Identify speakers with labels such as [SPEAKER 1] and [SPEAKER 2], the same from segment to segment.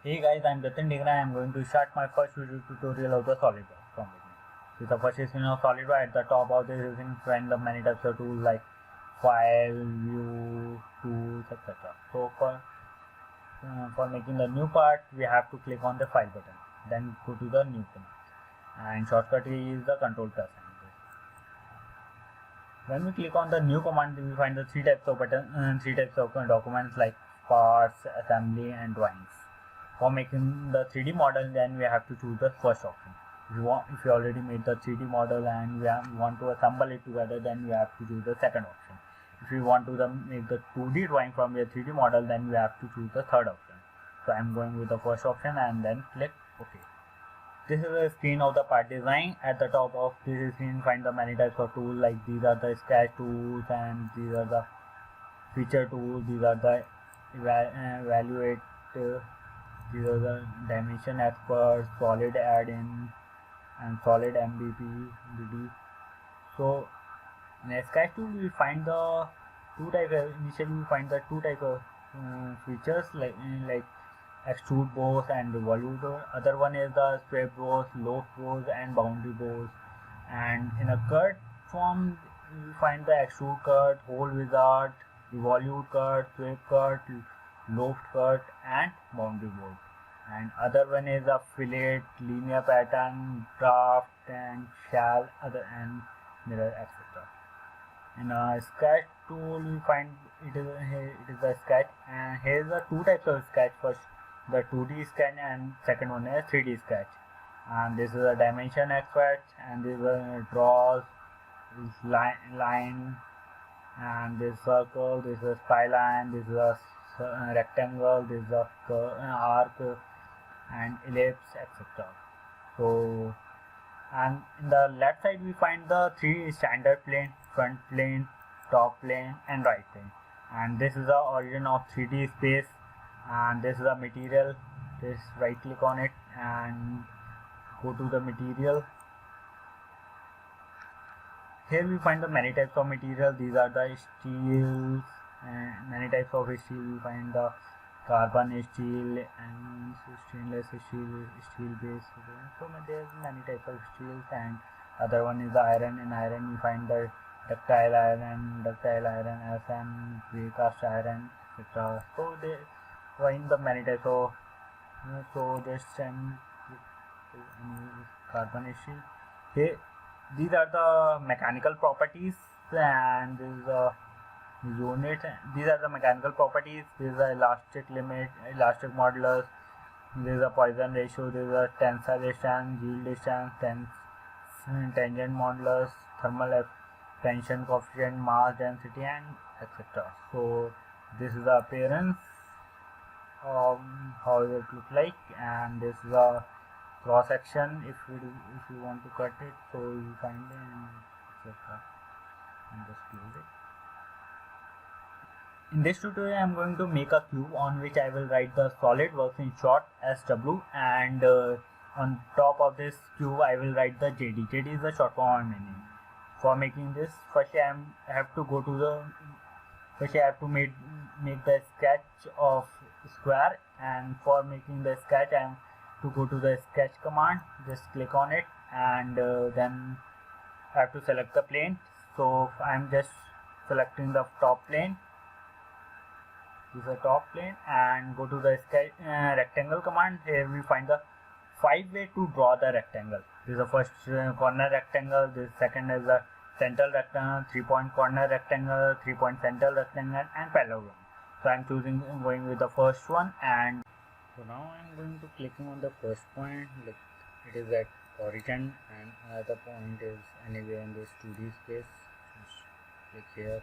[SPEAKER 1] Hey guys, I'm Jatin Digra. I'm going to start my first video tutorial of the SolidWorks from beginning. So the first is SolidWorks. At the top of this you can find the many types of tools like file, view, tools, etc. So for making the new part, we have to click on the file button. Then go to the new command. And shortcut is the control plus. When we click on the new command, we find the three types of documents like parts, assembly, and drawings. For making the 3D model, then we have to choose the first option. If you already made the 3D model and we want to assemble it together, then we have to choose the second option. If you want to make the 2D drawing from your 3D model, then we have to choose the third option. So I'm going with the first option and then click OK. This is a screen of the part design. At the top of this screen, find the many types of tools, like these are the sketch tools and these are the feature tools. These are the evaluate. These are the dimension expert, solid add-in, and solid MBP. So in a sketch tool, we find the two types. Initially, we find the two types of features like extrude bows and revolute. Other one is the sweep bows, loft bows, and boundary bows. And in a cut form, we find the extrude cut, hole wizard, revolute cut, sweep cut, loft cut, and boundary board. And other one is a fillet, linear pattern, draft, and shell, other and mirror, etc. In a sketch tool, we find it is a sketch, and here is the two types of sketch. First, the 2D sketch, and second one is 3D sketch. And this is a dimension expert, and this is a draws, this line, and this circle, this is a skyline, this is a rectangle, this is a arc, and ellipse, etc. So, and in the left side we find the three standard plane: front plane, top plane, and right plane. And this is the origin of 3D space. And this is the material. Just right click on it and go to the material. Here we find the many types of material. These are the steels, and many types of steel. We find the carbon steel and stainless steel base. So there's many types of steels. And other one is the iron. In iron we find the ductile iron, SM, precast iron, etc. So they find the many types of. So just carbon steel. Okay, these are the mechanical properties, and this is a unit. These are the mechanical properties. This is the elastic limit, elastic modulus. This is a Poisson ratio. This is a tensile distance, yield distance, tangent modulus, thermal tension coefficient, mass density, and etc. So this is the appearance of how it look like, and this is a cross section. If you want to cut it, so you find it and etc. And just close it. In this tutorial, I am going to make a cube on which I will write the SolidWorks in short SW, and on top of this cube I will write the JD. JD is the short form of my name. For making this, first I have to make the sketch of square, and for making the sketch I have to go to the sketch command. Just click on it, and then I have to select the plane. So I am just selecting the top plane. This is the top plane, and go to the sketch rectangle command. Here we find the 5 ways to draw the rectangle. This is the first corner rectangle. This second is the central rectangle, 3-point corner rectangle, 3-point central rectangle, and parallelogram. So I'm going with the first one, and so now I'm going to clicking on the first point. Like it is at origin, and another point is anywhere in this 2D space. Just click here,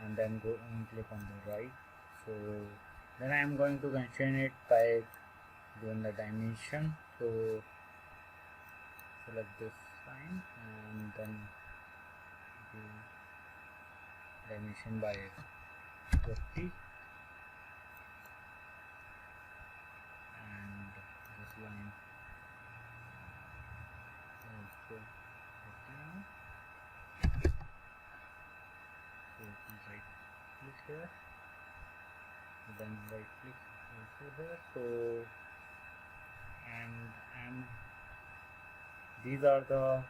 [SPEAKER 1] and then go and click on the right. So then I am going to constrain it by doing the dimension. So select this line and then do dimension by 50, and this line also 50. So right click here, then right click also here. So and these are the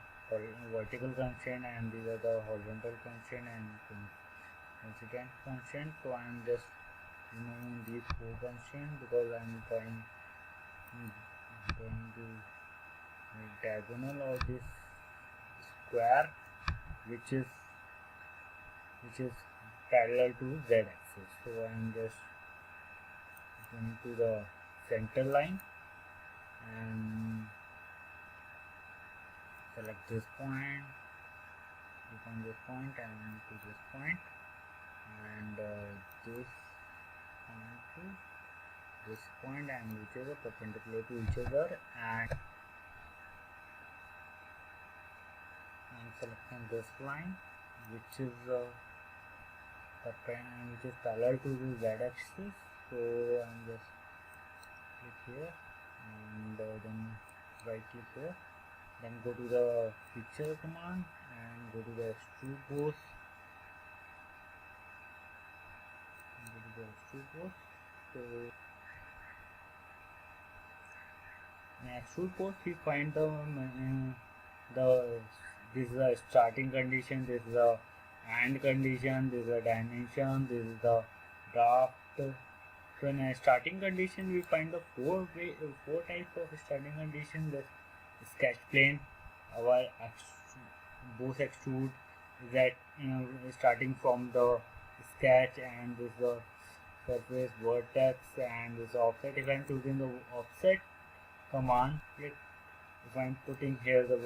[SPEAKER 1] vertical constraint and these are the horizontal constraint and incident constraint. So I'm just removing these 4 constraints because I'm going to make diagonal of this square which is parallel to z axis. So I'm just going to the center line and select this point, click on this point and to this point, and this point to this point, and which is perpendicular to each other, and I'm selecting this line which is parallel to the z axis. So I'm just click here and then right click here, then go to the picture command and go to the extrude boss. So in extrude boss we find this is the starting condition, this is the end condition, this is the dimension, this is the draft. So in a starting condition we find the four types of starting condition: the sketch plane, our boss extrude is that starting from the sketch, and this is the surface vertex, and this offset. If I am choosing the offset command, if I am putting here the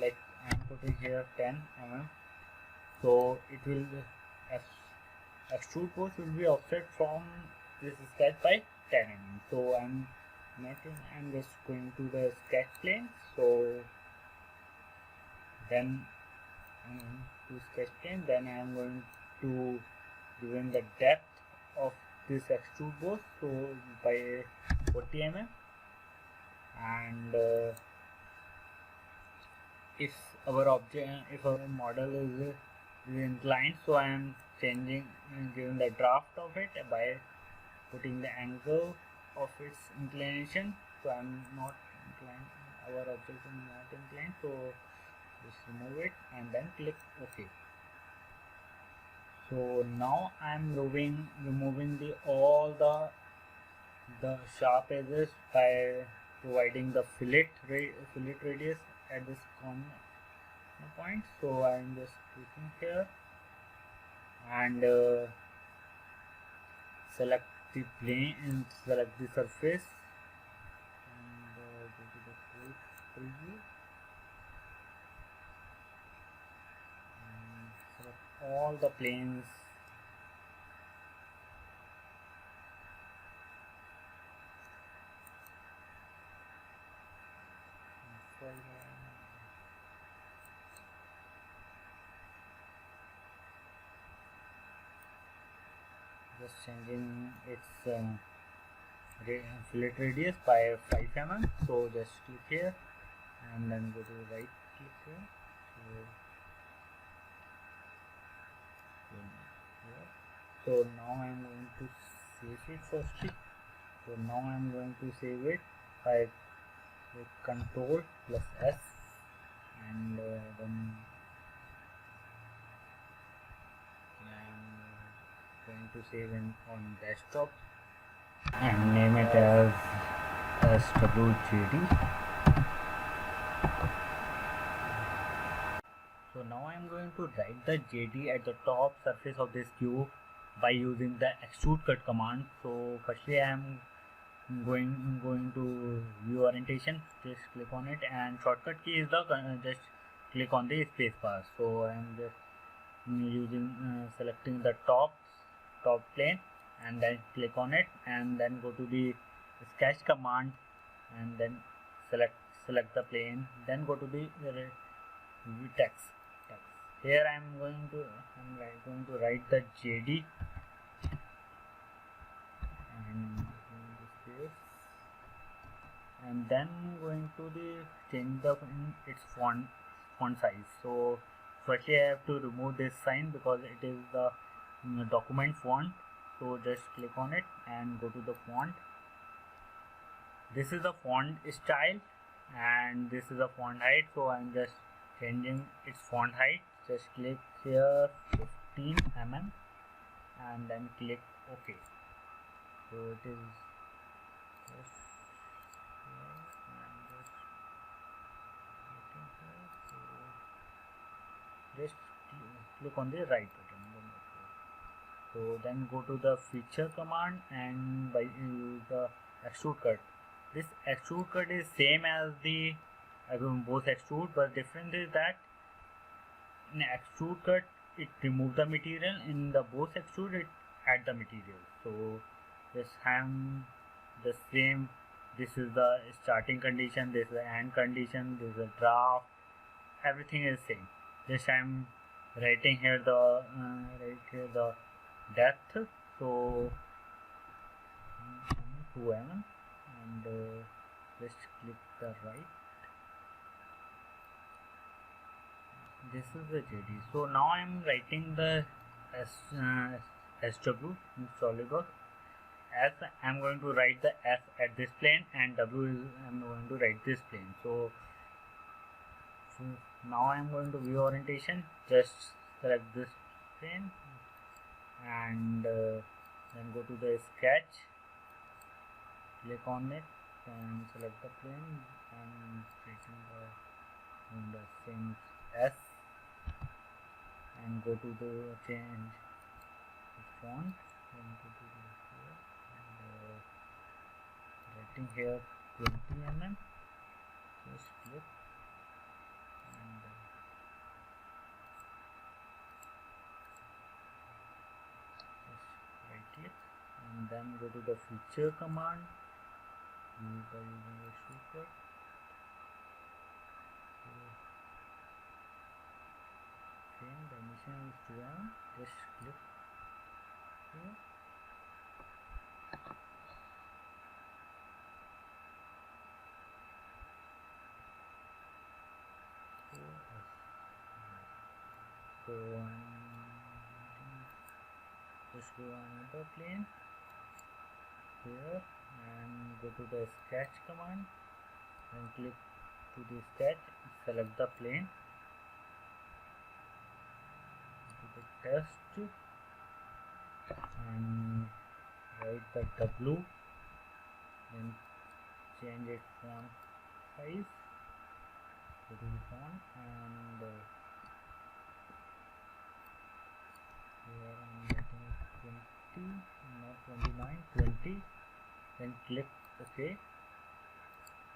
[SPEAKER 1] like I am putting here 10 mm, so it will extrude boss will be offset from this sketch by 10 mm. So I'm just going to the sketch plane. So then I'm going to sketch plane, then I am going to given the depth of this extrude boss, so by 40 mm, and if our model is inclined, so I am giving the draft of it by putting the angle of its inclination. So I am not inclined, our object is not inclined, so just remove it and then click OK. So now I am removing all the sharp edges by providing the fillet radius at this corner point. So I am just clicking here and select the plane and select the surface and go to the full preview and select all the planes. Just changing its fillet radius by 5 mm. So just click here and then go to right click here. So now I am going to save it firstly. So now I am going to save it by Control plus S, and then going to save on desktop and name it as SolidWorksJD. So now I am going to write the JD at the top surface of this cube by using the extrude cut command. So firstly I am going to view orientation, just click on it, and shortcut key is the just click on the space bar. So I am just selecting the top plane and then click on it and then go to the sketch command and then select the plane, then go to the text. Here I am going to write the JD and then going to change its font size. So firstly I have to remove this sign because it is the document font. So just click on it and go to the font, this is the font style and this is the font height, so I'm just changing its font height. Just click here 15 mm and then click OK. So it is just here and just clicking here. So just click on the right button. So then go to the feature command and use the extrude cut. This extrude cut is same as the both extrude, but difference is that in extrude cut it remove the material, in the both extrude it add the material. So just have the same. This is the starting condition, this is the end condition, this is the draft, everything is same. Just I'm writing here the depth, so 2 mm and just click the right. This is the JD. So now I'm writing the SW in SolidWorks. S I'm going to write the S at this plane and W is I'm going to write this plane. So now I'm going to view orientation. Just select this plane and then go to the sketch, click on it and select the plane and in the same S and go to the change the font and go to the here and writing here 20 mm. Just click and just right click and then go to the feature command by using the shortcut. Frame dimension is 2 mm. Just click here. So just go another plane here and go to the sketch command and click to the sketch, select the plane, to the test and write the W, then change its font size, go to the font and here I'm writing 20, not 29, 20, then click OK.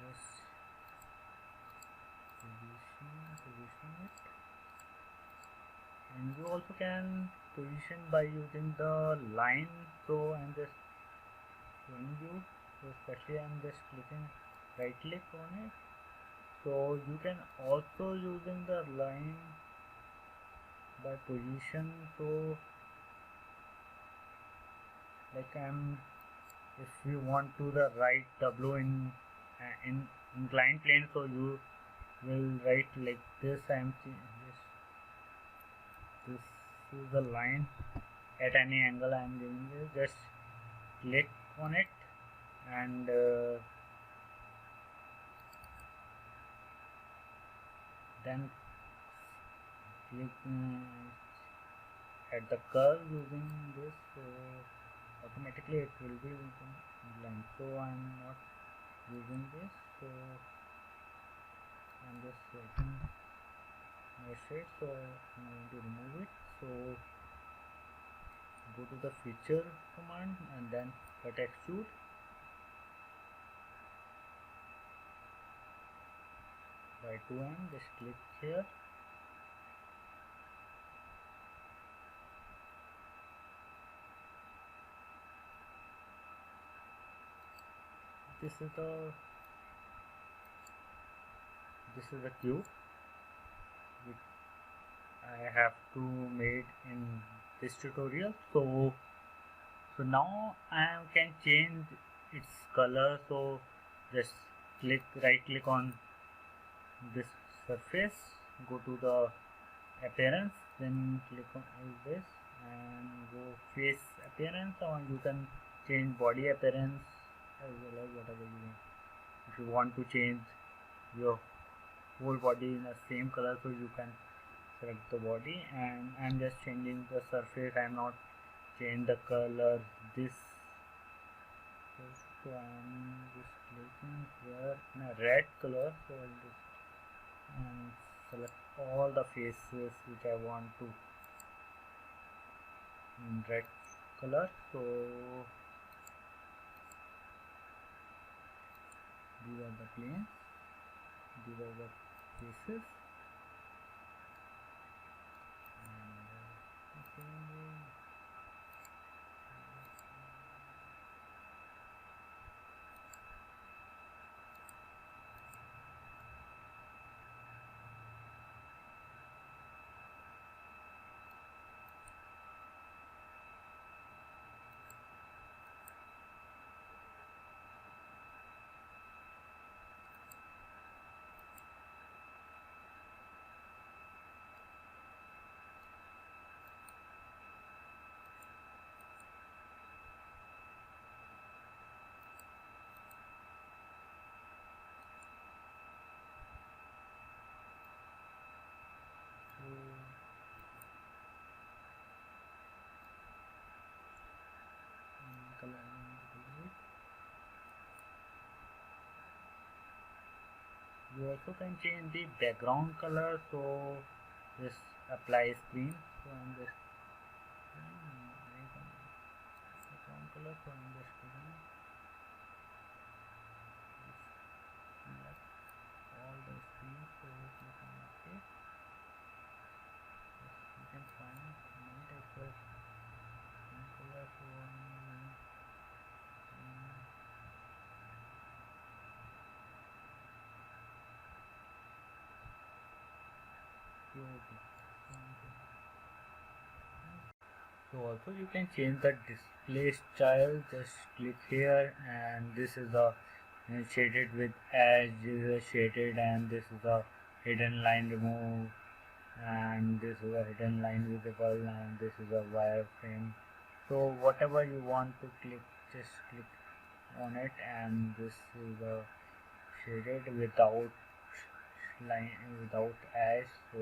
[SPEAKER 1] Just position it, and you also can position by using the line. So I'm just showing you, so especially I'm just clicking right click on it, so you can also using the line by position. So like if you want to the right W in inclined plane, so you will write like this. This is the line at any angle I am giving you. Just click on it and then click at the curve using this, so automatically it will be in line. So I'm not using this, so I'm just writing my shade, so I'm going to remove it. So go to the feature command and then cut extrude, by 2 mm, just click here. This is the cube which I have to made in this tutorial. So now I can change its color. So just right click on this surface, go to the appearance, then click on this and go face appearance, or you can change body appearance as well as whatever you want. If you want to change your whole body in the same color, so you can select the body, and I'm just changing the surface. I'm not change the color this. So I'm just clicking here in a red color, so I'll just select all the faces which I want to in red color. So these are the planes, these are the faces, and you also can change the background color, so just apply screen. So I'm just background color, so I'm just select all the screens, so click on OK. You can find many types of color, so so also you can change the display style. Just click here, and this is the shaded with edge, this is a shaded, and this is a hidden line remove, and this is a hidden line visible, and this is a wireframe. So whatever you want to click, just click on it, and this is a shaded without line, without edge. So